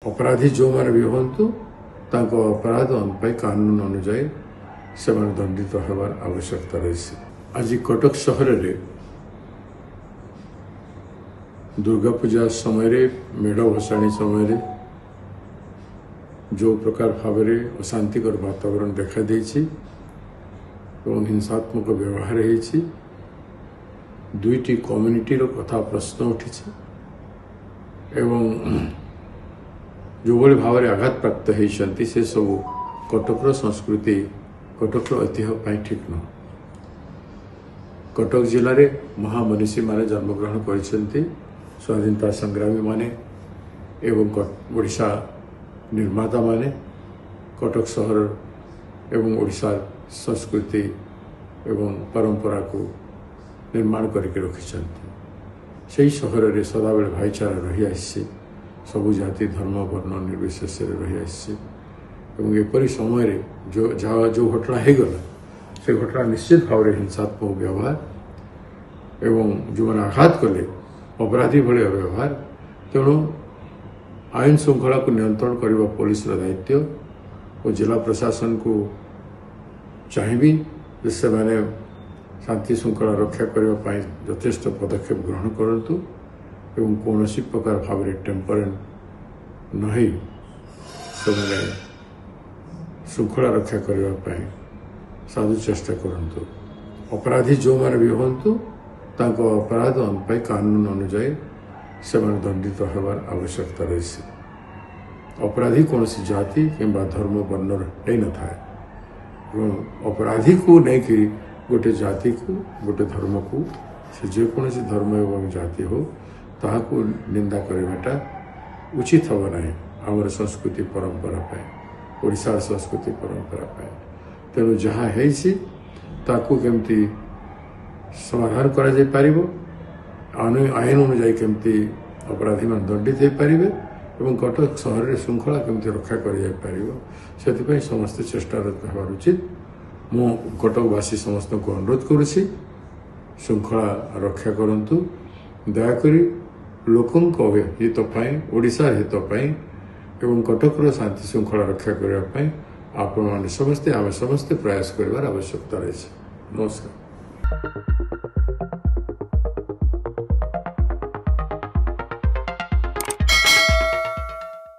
अपराधी जो मैंने भी हूँ अपराध कानून अनुजाई से दंडित होवार आवश्यकता रही। आज कटक सहर में दुर्गा पूजा समय मेढ़ भसाणी समय जो प्रकार भाव में अशांतिकर वातावरण देखा देछि एवं हिंसात्मक व्यवहार होइछि, दुईटी कम्युनिटी कथा प्रश्न उठी एवं जो भाई भाव में आघात प्राप्त होती से सब कटकर संस्कृति कटकर ऐतिह्य ठीक न। कटक जिले में महामनीषी माने जन्मग्रहण कर स्वाधीनता संग्रामी माने एवं ओडिशा निर्माता माने कटक सहर एवं ओडिशा संस्कृति एवं परंपरा को निर्माण करके रखिछन्ति। से सहर में सदाबेले भाईचारा रही आसी, सबु जाति धर्म वर्ण निर्विशेष रही आसी एवं एपरी समय जो जो घटना हो गला से घटना निश्चित भाव में हिंसात्मक व्यवहार एवं जो मैंने आघात कले अपराधी भाई व्यवहार, तेणु आईन श्रृंखला को नियंत्रण करने पुलिस दायित्व और जिला प्रशासन को चाहिए जिससे मैंने शांति श्रृंखला रक्षा करने यथेष्ट पदक्षेप ग्रहण करूँ एवं कौन प्रकार भाव में टेम्परेट नहीं से श्रृंखला रक्षा करने साधु चेष्टा करूँ। अपराधी जो मैंने भी हूँ अपराध कानून अनुजाई से दंडित होवार आवश्यकता रही। अपराधी कौन सी जाति किंबा धर्म वर्ण नहीं न था। अपराधी को नहीं कि गोटे जाति को गोटे धर्म को से जेकोसी धर्म एवं जाति हो ताहाको निंदा करवाटा उचित हम ना आमर संस्कृति परंपरा ओडिशा संस्कृति परंपरा तेणु जहाँ केमती समाधान करा जाय पारिबो, आईन अनुजाई केमती अपराधी मान दंडित हो पारे एवं कटक सहर में श्रृंखला केमती रक्षा कर समस्त चेष्टारत होवार उचित। मु कटकवासी समस्त को अनुरोध करुछि श्रृंखला रक्षा करंतु, दयाकरी लोकंक हित ओडिशा हित एवं कटकर शांति श्रृंखला रक्षा करने आपण समस्ते आम समस्ते प्रयास कर आवश्यकता रही। नमस्कार।